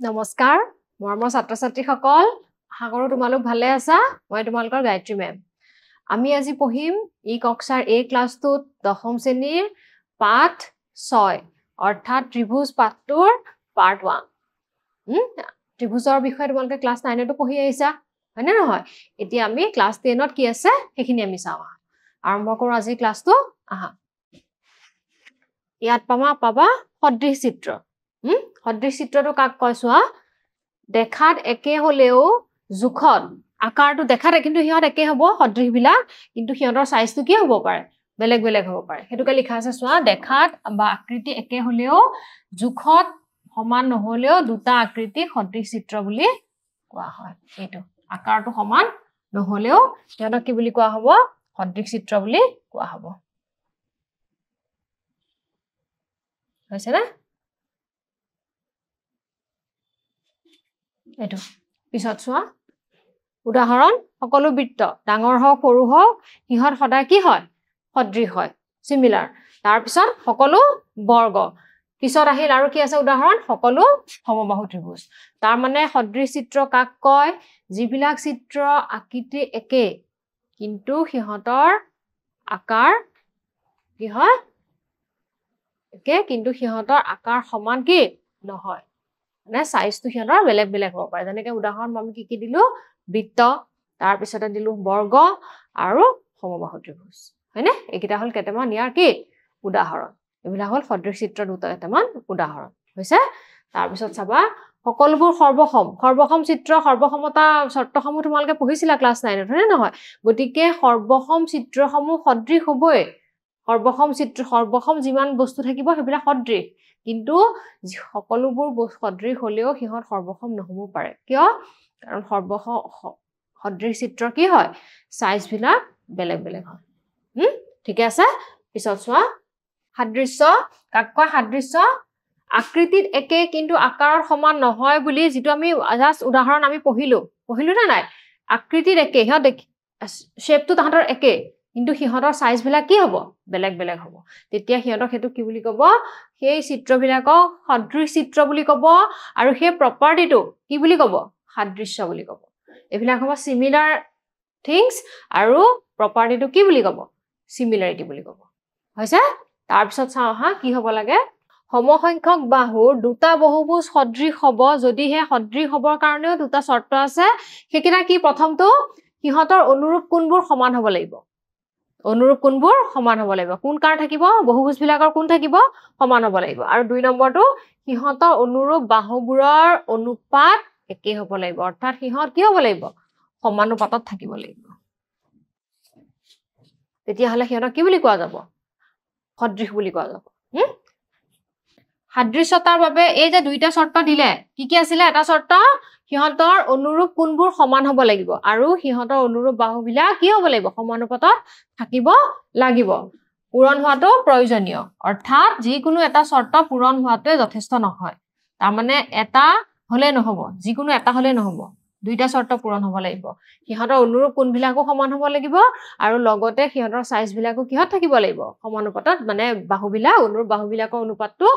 নমস্কাৰ মৰমৰ ছাত্ৰ-ছাত্ৰীসকল আশা কৰোঁ তোমালোক ভালে আছা মই তোমালোকৰ গায়ত্ৰী মেম আমি আজি পঢ়িম ই কক্ষাৰ এ ক্লাছটোত দশম শ্ৰেণীৰ পাঠ 6 অৰ্থাৎ ত্ৰিভুজ পাঠটোৰ পাৰ্ট 1 ত্ৰিভুজৰ বিষয়ে তোমালোকে ক্লাছ 9 তো পঢ়ি আহিছা হয়নে নহয় এতিয়া আমি ক্লাছ 10 ত কি আছে সেইখিনি আমি চাওঁ আৰম্ভ কৰোঁ আজি ক্লাছটো আহা ইয়াত পাবা সদৃশ চিত্ৰ সদৃশ চিত্ৰটো কাক কয় চোৱা দেখাত একে হলেও জুখত আকাৰটো দেখাত কিন্তু হিহঁত একে হ'ব সদৃশ বিলাক কিন্তু হিহঁতৰ সাইজটো কি হ'ব পাৰে বেলেগ বেলেগ হ'ব পাৰে হেতুকে লিখা আছে চোৱা দেখাত বা আকৃতি একে হলেও জুখত সমান নহলেও দুটা আকৃতি সদৃশ চিত্ৰ বুলি কোৱা হয় এইটো আকাৰটো সমান নহলেও হিহঁতক কি বুলি কোৱা হ'ব সদৃশ চিত্ৰ বুলি কোৱা হ'ব হৈছে না এটো পিছত চোৱা উদাহৰণ সকলো বৃত্ত ডাঙৰ হওক সৰু হওক হিহঁত সদায় কি হয় সদৃশ হয় সিমিলাৰ তাৰ পিছত সকলো বৰ্গ পিছত আহিল আৰু কি আছে উদাহৰণ সকলো সমবাহু ত্ৰিভুজ তাৰ মানে সদৃশ চিত্ৰ কাক কয় যিবিলাক চিত্ৰ আকৃতি একে কিন্তু হিহঁতৰ আকাৰ কি হয় একে কিন্তু হিহঁতৰ আকাৰ সমান কি নহয় মানে সাইজটো হিহঁতৰ বেলেগ বেলেগ হ'ব পাৰে যেনেকৈ উদাহৰণ আমি কি দিলো বৃত্ত তাৰ পিছতে দিলো বৰ্গ আৰু সমবাহু ত্ৰিভুজ হয়নে এইকেইটা হল কেইটামান ইয়াৰ কি উদাহৰণ এইবিলাক হল সদৃশ চিত্ৰ দুটা কেইটামান উদাহৰণ হৈছে তাৰ পিছত চাবা সকলোবোৰ সৰ্বসম চিত্ৰ সৰ্বসমতা শৰ্তসমূহ তোমালোকে পঢ়িছিলা ক্লাছ 9 ত হয়নে নহয় গতিকে সৰ্বসম চিত্ৰসমূহ সদৃশ হ'বই সৰ্বসম যিমান বস্তু থাকিব সেইবিলাক সদৃশ কিন্তু সকলোবোৰ সদৃশ হলেও হিহঁত সৰ্বসম নহব পাৰে কিয় কাৰণ সদৃশ চিত্ৰ কি হয় সাইজ বিলাক বেলেগ বেলেগ হয় ঠিক আছে পিছত চোৱা সাদৃশ্য কাক কয় সাদৃশ্য আকৃতিত একে কিন্তু আকাৰৰ সমান নহয় বুলি যেটো আমি জাস্ট উদাহৰণ আমি পঢ়িলো না নাই আকৃতিত একে হিহঁত শেপটো তাহাঁতৰ একে কিন্তু হিহঁতৰ সাইজ বিলাক কি হ'ব বেলেগ বেলেগ হ'ব তেতিয়া হিহঁতক হেতু কি বুলি ক'ব সেই চিত্ৰবিলাকক সদৃশ চিত্ৰ বুলি ক'ব আৰু সেই প্ৰপাৰ্টিটো কি বুলি ক'ব সাদৃশ্য বুলি ক'ব এবিলাক হ'ব সিমিলাৰ থিংস আৰু প্ৰপাৰ্টিটো কি বুলি ক'ব সিমিলাৰিটি বুলি ক'ব হৈছে তাৰ পিছত চাও হা কি হ'ব লাগে সমসংখ্যক বাহুৰ দুটা বহুভুজ সদৃশ হ'ব যদি হে সদৃশ হ'বৰ কাৰণেও দুটা শৰ্ত আছে হেকিনা কি প্ৰথমটো হিহঁতৰ অনুৰূপ কোণবোৰ সমান হ'ব লাগিব অনুৰূপ কোণবোৰ সমান হ'ব লাগিব কোন কাৰ থাকিব বহুভুজ বিলাকৰ কোন থাকিব সমান হ'ব লাগিব আৰু দুই নম্বৰটো হিহঁতৰ অনুৰূপ বাহুবোৰৰ অনুপাত একে হ'ব লাগিব অৰ্থাৎ হিহঁত কি হ'ব লাগিব সমানুপাতত থাকিব লাগিব তেতিয়া হলে হিহঁতক কি বুলি কোৱা যাব সদৃশ বুলি কোৱা যাব সাদৃশ্যতাৰ বাবে এই যে দুইটা শৰ্ত দিলে কি আছিল এটা শৰ্ত হিহঁতৰ অনুৰূপ কোণবোৰ সমান হ'ব লাগিব আৰু হিহঁতৰ অনুৰূপ বাহুবিলাক কি হ'ব লাগিব সমানুপাতত থাকিব লাগিব পূৰণ হোৱাটো প্ৰয়োজনীয় অৰ্থাৎ যিকোনো এটা শৰ্ত পূৰণ হোৱাটো যথেষ্ট নহয় তাৰ মানে এটা হলে নহব যিকোনো এটা হলে নহব দুইটা শৰ্ত পূৰণ হ'ব লাগিব হিহঁতৰ অনুৰূপ কোণবিলাকো সমান হ'ব লাগিব আৰু লগতে হিহঁতৰ সাইজ বিলাকো কিহত থাকিব লাগিব সমানুপাতত মানে বাহুবিলাক অনুৰূপ বাহুবিলাকৰ অনুপাতটো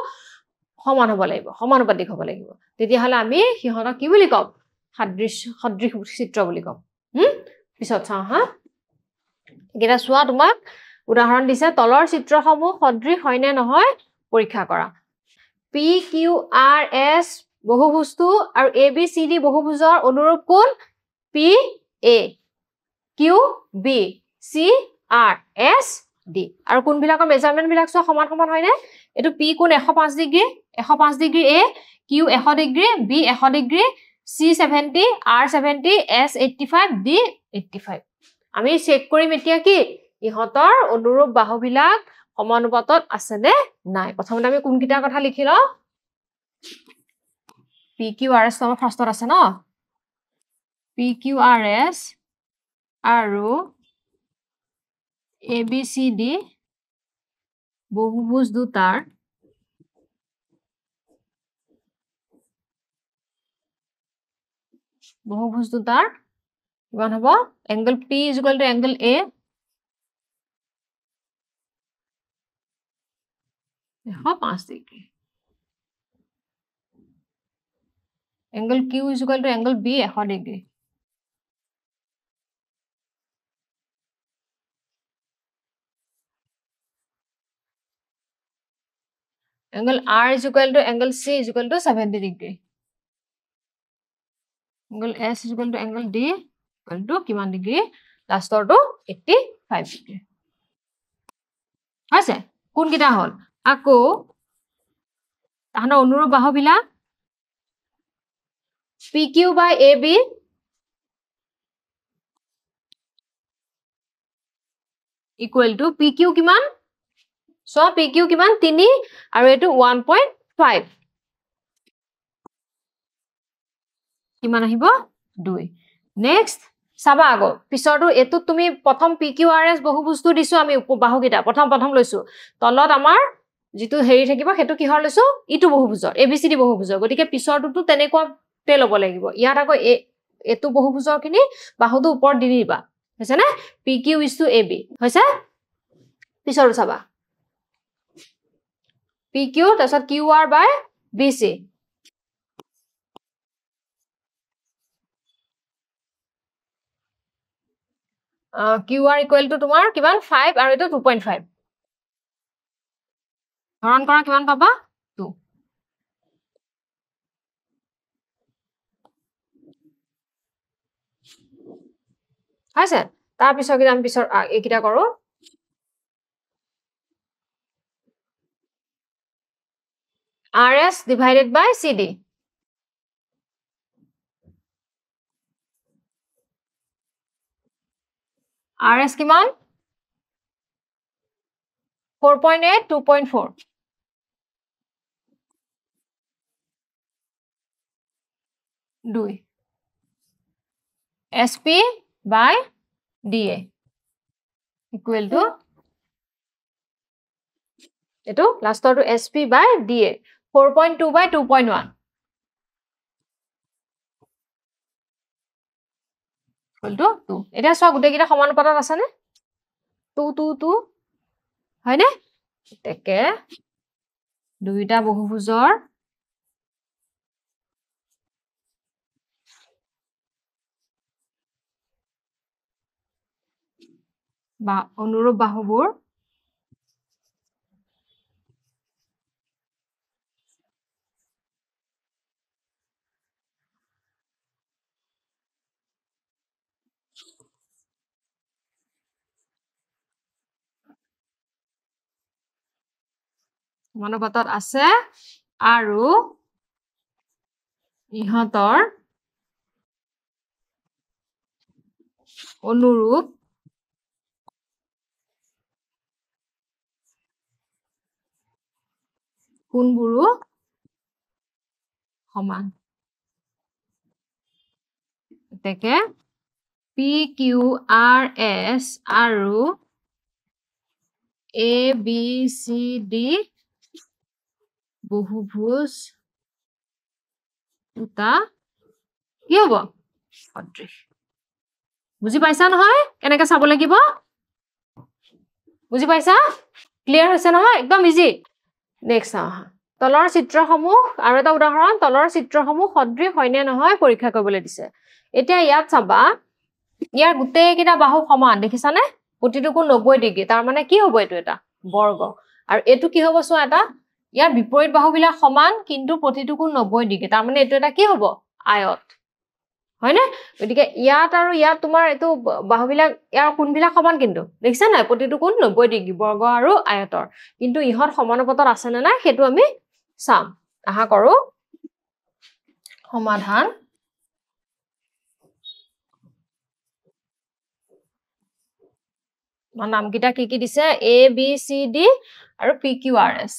সমান হ'ব লাগিব সমানুপাতিক হ'ব লাগিব তেতিয়া হলে আমি হিহঁতক কি বুলি কম সদৃশ চিত্ৰ বুলি কম পিছত চাও হা এটা চোৱা তোমাক উদাহৰণ দিছে তলৰ চিত্ৰসমূহ সদৃশ হয় নে নহয় পৰীক্ষা কৰা পি কিউ আৰ এছ বহুভুজটো আৰু এ বি চি ডি বহুভুজৰ অনুৰূপ কোণ P A Q B C R S D আৰু কোনবিলাকৰ মেজাৰমেন্ট বিলাক চোৱা সমান সমান হয় নে এটো পি কোণ 105 degree A Q 100 degree B 100 degree C 70 R 70 S 85 D 85 আমি চেক কৰিম এতিয়া কি ইহঁতৰ অনুৰূপ বাহুবিলাক সমানুপাতত আছে নে নাই প্ৰথমতে আমি কোনকিটাৰ কথা লিখি লও পি কিউ আৰ এছ আমাৰ ফাৰ্ষ্টত আছে ন পি কিউ আৰ এছ আৰু এ বি চি ডি বহুভুজ দুটাৰ কিমান হ'ব angle P = angle A 105 degree angle Q is equal to angle B 100 degree. Angle R is equal to angle C is equal to 70 degree. Angle S is equal to angle D equal to kiman degree? Last order 85 degree. Ase, kun kita hol? Ako, tahana onuru bahu bila PQ by AB equal to PQ kiman? So PQ kiman 3 aru etu 1.5. কিমান আহিব 2 next সাবা আগো পিছৰটো এটো তুমি প্ৰথম PQRS বহুভুজটো দিছো আমি বাহুকিটা প্ৰথম লৈছো তলত আমাৰ যেটো হেৰি থাকিব হেতু কিহৰ লৈছো ইটো বহুভুজৰ ABCD বহুভুজৰ গতিকে পিছৰটো তেনেকুৱা তে লব লাগিব ইয়াত আকৌ এটো বহুভুজৰ কিনি বাহুটো ওপৰত দি দিবা হৈছে না PQ is to AB হৈছে পিছৰটো সাবা PQ তাৰছত QR by BC QR equal to তোমাৰ কিমান 5 আৰু এটো 2.5 হৰণ কৰা কিমান পাবা 2 আছে তাৰ পিছৰ কি আমি পিছৰ একিটা কৰো RS divided by CD RS kiman 4.8 2.4 2 SP by DA equal to eto last to SP by DA 4.2 by 2.1 equal to 2 এটা সব গুটে কিটা সমানুপাতত আছে নে 2 2 2 হয় নে তেকে দুইটা বহুভুজৰ বা অনুৰূপ বাহুবোৰ সমানুপাতত আছে আৰু ইহতৰ অনুৰূপ কোনবোৰো সমান তেকে PQRS আৰু ABCD বহুভুজ দুটা কি হ'ব সদৃশ বুজি পাইছা নহয় কেনেকৈ চাব লাগিব বুজি পাইছা ক্লিয়াৰ হৈছে নহয় একদম ইজি নেক্সট তলৰ চিত্ৰসমূহ আৰু এটা উদাহৰণ তলৰ চিত্ৰসমূহ সদৃশ হয় নে নহয় পৰীক্ষা কৰিবলৈ দিছে এতিয়া ইয়াত চাবা ইয়াৰ গোটেই কিটা বাহু সমান দেখিছানে প্ৰতিটো কোণ 90 ডিগ্ৰী তাৰ মানে কি হ'ব এটো এটা বৰ্গ আৰু এটো কি হ'ব সো এটা ইয়াৰ বিপৰীত বাহুবিলাক সমান কিন্তু প্ৰতিটো কোণ 90 ডিগ্ৰী তাৰ মানে এটো এটা কি হ'ব আয়ত হয় নে গতিকে ইয়াত আৰু ইয়াত তোমাৰ এটো বাহুবিলাক ইয়াৰ কোণবিলাক সমান কিন্তু দেখিছা না প্ৰতিটো কোণ 90 ডিগ্ৰী বৰ্গ আৰু আয়তৰ কিন্তু ইহত সমানুপাতত আছে নে না হেতু আমি চাম আহা কৰো সমাধান নাম কিটা কি দিছে ABCD আৰু PQRS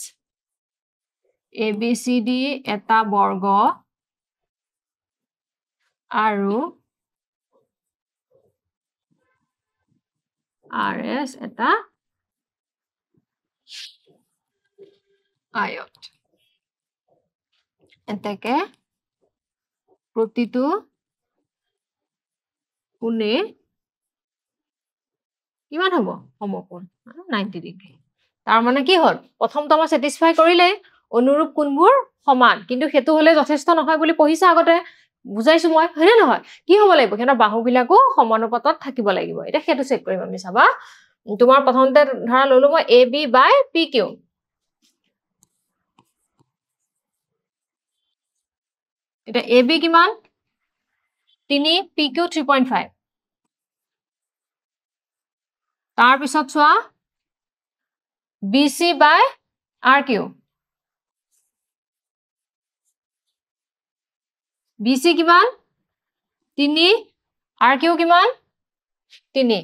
ABCD এটা বৰ্গ আৰু RS এটা আয়ত এতেকে প্ৰতিটো কোণে কিমান হ'ব সমকোণ 90 ডিগ্ৰী তাৰ মানে কি হ'ল প্ৰথমটো আমাৰ স্যাটিসফাই কৰিলে অনুৰূপ কোণবোৰ সমান কিন্তু হেতু হলে যথেষ্ট নহয় বুলি পঢ়িছা আগতে বুজাইছো মই হয়নে নহয় কি হ'ব লাগিব হেনৰ বাহুবিলাকো সমানুপাতত থাকিব লাগিব এটা হেতু চেক কৰিম আমি চাবা তোমাৰ প্ৰথমতে ধৰা ললো মই AB by PQ এটা AB কিমান 3 PQ 3.5 তাৰ পিছত চোৱা BC by RQ BC কিমান 3 RQ কিমান 3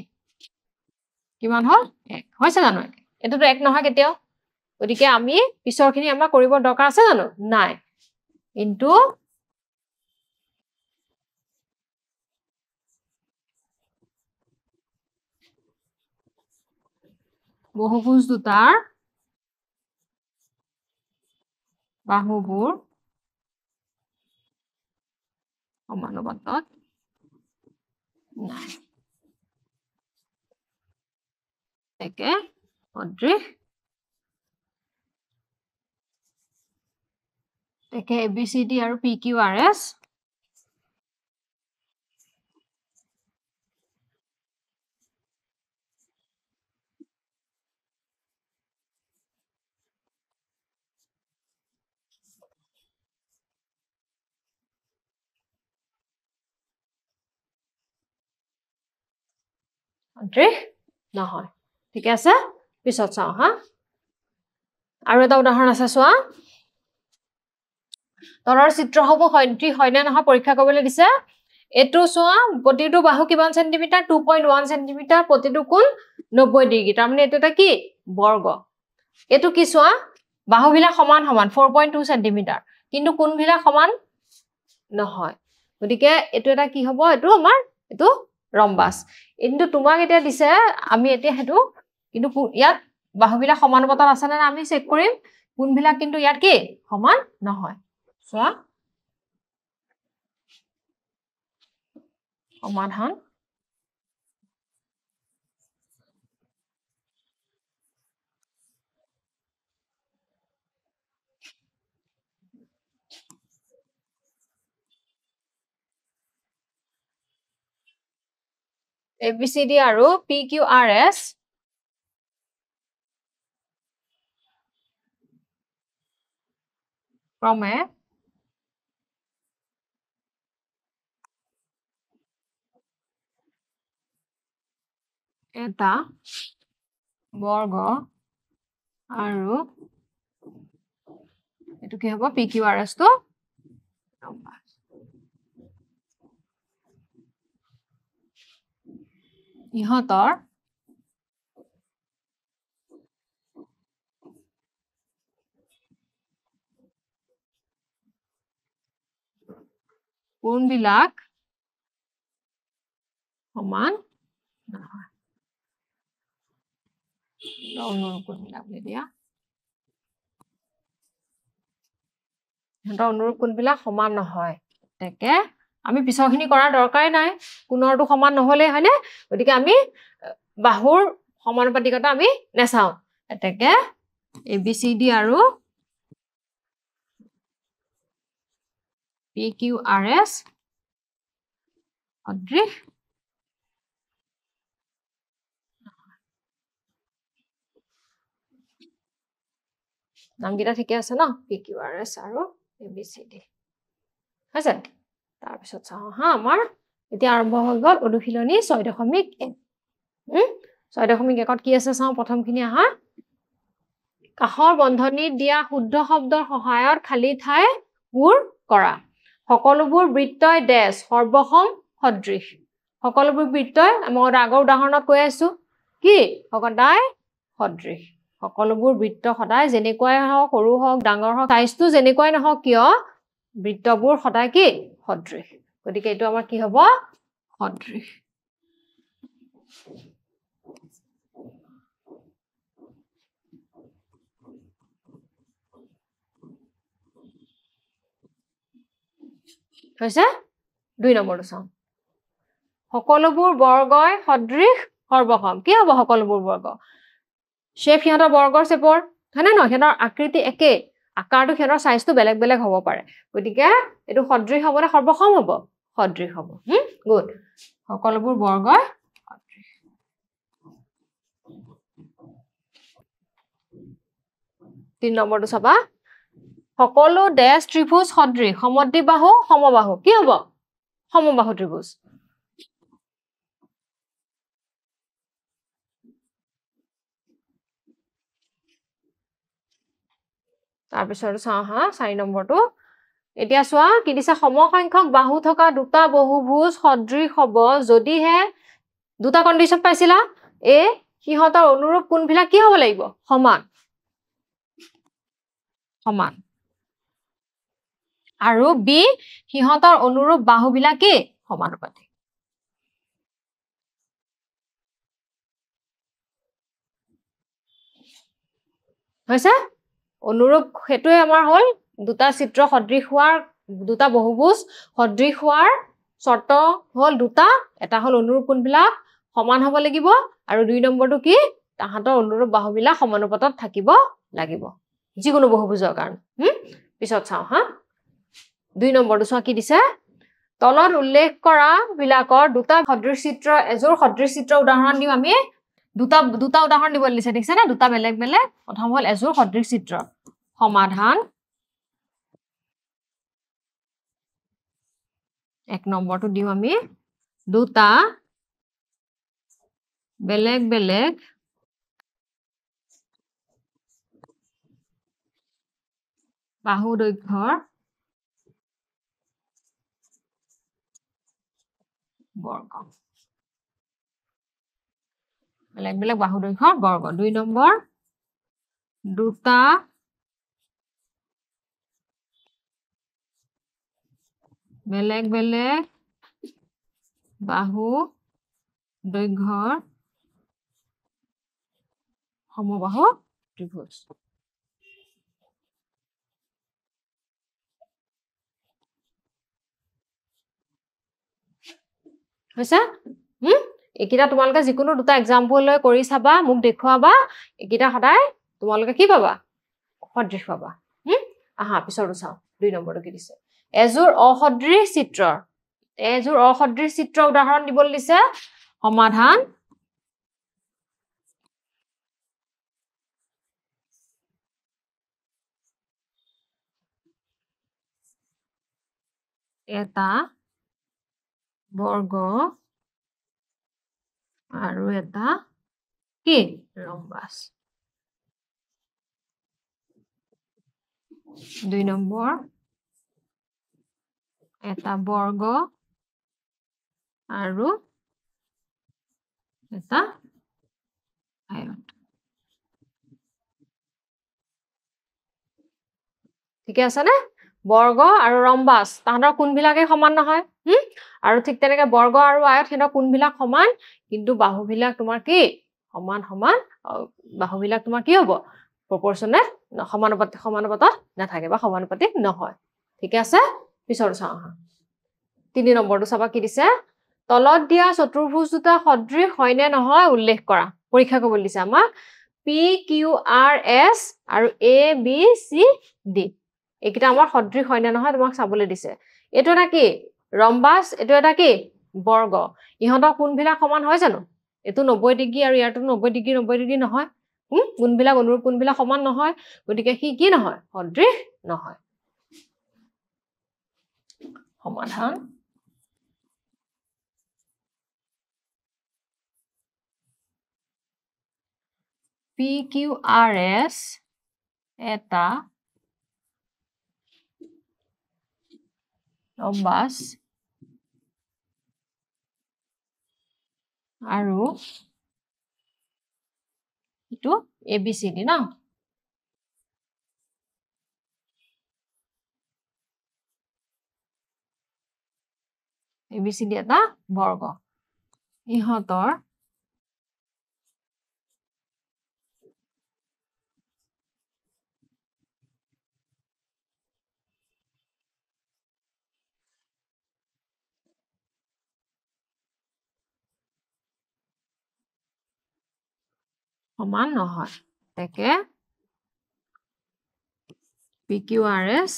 কিমান হল 1 হৈছে জানো এটোটো 1 নহয় কেতিয়াও গতিকে আমি পিছৰখিনি আমাৰ কৰিব দৰকাৰ আছে জানো নাই কিন্তু বহুভুজ দুটাৰ বাহুবোৰ সমানুপাতত নাই একে সদৃশ একে ABCD আৰু PQRS সদৃশ নহয় ঠিক আছে পিছত চাও হা আৰু এটা উদাহৰণ আছে চোৱা তলৰ চিত্ৰসমূহ সদৃশ হয় নে নহয় পৰীক্ষা কৰিবলৈ দিছে এটো চোৱা প্ৰতিটো বাহু কিমান সেন্টিমিটাৰ 2.1 সেন্টিমিটাৰ প্ৰতিটো কোণ 90 ডিগ্ৰী তাৰ মানে এটো এটা কি বৰ্গ এটো কি চোৱা বাহুবিলাক সমান সমান 4.2 সেন্টিমিটাৰ কিন্তু কোণবিলাক সমান নহয় গতিকে এটো এটা কি হ'ব এটো আমাৰ এটো ৰম্বাস কিন্তু তোমাক এটা দিছে আমি এতিয়া হেতু কিন্তু ইয়াত বাহুবিলাক সমানুপাতত আছে না আমি চেক কৰিম কোণবিলাক কিন্তু ইয়াত কি সমান নহয় চোৱা সমাধান ABCD আৰু PQRS ক্ৰমে এটা বৰ্গ আৰু এটো কি হ'ব PQRS তো ইহতৰ কোণবিলাক সমান নহয় অনুৰূপ কোণবিলাক দিয়া হেতৰ অনুৰূপ কোণবিলাক সমান নহয় তাকে আমি পিছৰখিনি কৰাৰ দৰকাৰই নাই কোণৰটো সমান নহলে হয়নে গতিকে আমি বাহুৰ সমানুপাতিকতা আমি নেচাও এতেকে ABCD আৰু PQRS সদৃশ নামকেইটা ঠিকে আছে ন PQRS আৰু ABCD হৈছে তাৰ পিছত চাও হা আমাৰ এতিয়া আৰম্ভ হৈ গল অনুশীলনী 6.1 6.1ত কি আছে চাও প্ৰথমখিনি আহা কাহৰ বন্ধনীত দিয়া শুদ্ধ শব্দৰ সহায়ত খালি ঠাই পূৰ কৰা সকলোবোৰ বৃত্তই ডেশ সৰ্বসম সদৃশ সকলোবোৰ বৃত্তই মই আগৰ উদাহৰণত কৈ আছো কি সদায় সদৃশ সকলোবোৰ বৃত্ত সদায় যেনেকুৱাই হওক সৰু হওক ডাঙৰ হওক সাইজটো যেনেকুৱাই নহওক কিয় বৃত্তবোৰ সদায় কি সদৃশ গতিকে এটো আমাৰ কি হ'ব সদৃশ হৈছে 2 নম্বৰটো চাও সকলোবোৰ বৰ্গই সদৃশ সৰ্বসম কি হ'ব সকলোবোৰ বৰ্গ শেপ হিহঁতৰ বৰ্গৰ শেপৰ হয়নে নহয় হিহঁতৰ আকৃতি একে আকাৰটো সিহঁতৰ সাইজটো বেলেগ বেলেগ হ'ব পাৰে গতিকে এটো সদৃশ হ'ব নে সৰ্বসম হ'ব সদৃশ হ'ব গুড সকলোবোৰ বৰ্গৰ সদৃশ 3 নম্বৰটো চাবা সকলো ড্যাশ ত্ৰিভুজ সদৃশ সমদ্বিবাহু সমবাহু কি হ'ব সমবাহু ত্ৰিভুজ তাৰ পিছত চাও হা 4 নম্বৰটো এতিয়া চোৱা কি দিছে সমসংখ্যক বাহু থকা দুটা বহুভুজ সদৃশ হ'ব যদিহে দুটা কন্ডিশন পাইছিলা এ সিহঁতৰ অনুৰূপ কোণবিলাক কি হ'ব লাগিব সমান সমান আৰু বি সিহঁতৰ অনুৰূপ বাহুবিলাক কি সমানুপাতিক হৈছে অনুৰূপ হেতুৱে আমাৰ হল দুটা চিত্ৰ সদৃশ হোৱাৰ দুটা বহুভুজ সদৃশ হোৱাৰ শৰ্ত হল দুটা এটা হল অনুৰূপ কোণবিলাক সমান হ'ব লাগিব আৰু 2 নম্বৰটো কি তাহাঁতৰ অনুৰূপ বাহুবিলাক সমানুপাতত থাকিব লাগিব যিকোনো বহুভুজৰ কাৰণে পিছত চাও হা 2 নম্বৰটো চোৱা কি দিছে তলত উল্লেখ কৰা বিলাকৰ দুটা সদৃশ চিত্ৰ এজোৰ সদৃশ চিত্ৰ উদাহৰণ দিও আমি দুটা উদাহৰণ দিব দিছে দেখিছে না দুটা বেলেগ বেলেগ প্ৰথম হল এজোৰ সদৃশ চিত্ৰ সমাধান 1 নম্বৰটো দিও আমি দুটা বেলেগ বেলেগ বাহু দৈৰ্ঘ্যৰ বৰ্গ বেলেগ বেলেগ বাহু দৈৰ্ঘ্যৰ বৰ্গ 2 নম্বৰ দুটা বেলেগ বেলেগ বাহু দৈৰ্ঘ্যৰ সমবাহু ত্ৰিভুজ হৈছে একিটা তোমালোকে যিকোনো দুটা এক্সাম্পল লৈ কৰি চাবা মোক দেখুৱাবা একিটা সদায় তোমালোকে কি পাবা সদৃশ পাবা আহা পিছৰটো চাও 2 নম্বৰটো কি দিছে এজোৰ অসদৃশ চিত্ৰ উদাহৰণ দিবলৈ দিছে সমাধান এটা বৰ্গ আৰু এটা কি ৰম্বাস 2 নম্বৰ এটা বৰ্গ আৰু এটা আয়ত ঠিক আছে না বৰ্গ আৰু ৰম্বাস তাহাঁতৰ কোণবিলাকে সমান নহয় আৰু ঠিক তেনেকে বৰ্গ আৰু আয়ত হেতৰ কোণবিলাক সমান কিন্তু বাহুবিলাক তোমাৰ কি সমান সমান বাহুবিলাক তোমাৰ কি হ'ব প্ৰপৰচনেল সমানুপাতত নাথাকে বা সমানুপাতিক নহয় ঠিক আছে পিছৰ চাও আহা 3 নম্বৰটো চাবা কি দিছে তলত দিয়া চতুৰ্ভুজ দুটা সদৃশ হয় নে নহয় উল্লেখ কৰা পৰীক্ষা কৰিব দিছে আমাক পি কিউ আৰ এছ আৰু এ বি চি ডি একিটা আমাৰ সদৃশ হয় নে নহয় তোমাক চাবলৈ দিছে এটো এটা কি ৰম্বাস এটো এটা কি বৰ্গ ইহঁতৰ কোণবিলাক সমান হয় জানো এটো 90 ডিগ্ৰী আৰু ইয়াৰটো 90 ডিগ্ৰী নহয় কোণবিলাক অনুৰূপ কোণবিলাক সমান নহয় গতিকে কি নহয় সদৃশ নহয় সমাধান পি কিউ আৰ এছ এটা ৰম্বাস আৰু এটো এবিসিডি না এবিসিডি এটা বৰ্গ ইহঁতৰ সমান নহয় তাকে PQRS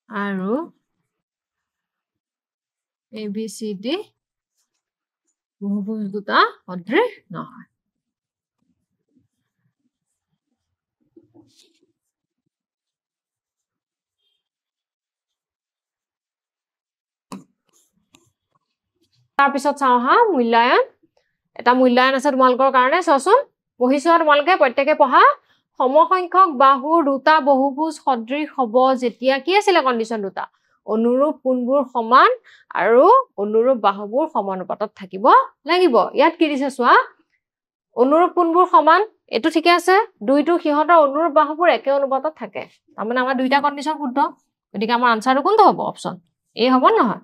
আৰু ABCD বহুভুজ দুটা সদৃশ নহয় তাৰ পিছত চাও হা মূল্যায়ন এটা মূল্যায়ন আছে তোমালোকৰ কাৰণে চাওচোন পঢ়িছোৱা তোমালোকে প্ৰত্যেককে পঢ়া সমসংখ্যক বাহুৰ দুটা বহুভুজ সদৃশ হ'ব যেতিয়া কি আছিল কন্ডিশন দুটা অনুৰূপ কোণবোৰ সমান আৰু অনুৰূপ বাহুবোৰ সমানুপাতত থাকিব লাগিব ইয়াত কি দিছে চোৱা অনুৰূপ কোণবোৰ সমান এটো ঠিকে আছে দুইটো সিহঁতৰ অনুৰূপ বাহুবোৰ একে অনুপাতত থাকে তাৰমানে আমাৰ দুইটা কন্ডিশন শুদ্ধ গতিকে আমাৰ আনসাৰটো কোনটো হ'ব অপচন এ হ'ব নহয়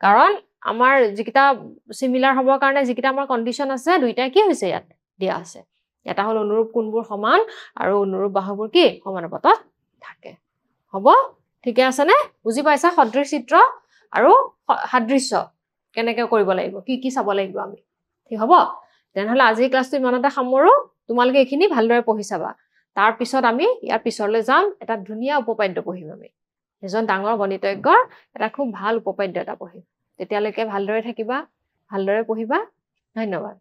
কাৰণ আমাৰ যিকিটা সিমিলাৰ হ'বৰ কাৰণে যিকিটা আমাৰ কন্ডিশন আছে দুইটা কি হৈছে ইয়াত দিয়া আছে এটা হল অনুৰূপ কোণবোৰ সমান আৰু অনুৰূপ বাহুবোৰ কি সমানুপাতত থাকে হ'ব ঠিকে আছে নে বুজি পাইছা সদৃশ চিত্ৰ আৰু সাদৃশ্য কেনেকৈ কৰিব লাগিব কি চাব লাগিব আমি ঠিক হ'ব তেনেহলে আজি ক্লাছটো ইমানতে সামৰো তোমালোকে এখিনি ভালদৰে পঢ়ি চাবা তাৰ পিছত আমি ইয়াৰ পিছৰলৈ যাম এটা ধুনীয়া উপপাদ্য পঢ়িম আমি এজন ডাঙৰ গণিতজ্ঞৰ এটা খুব ভাল উপপাদ্য এটা পঢ়িম তেতিয়ালৈকে ভালদৰে থাকিবা ভালদৰে পঢ়িবা ধন্যবাদ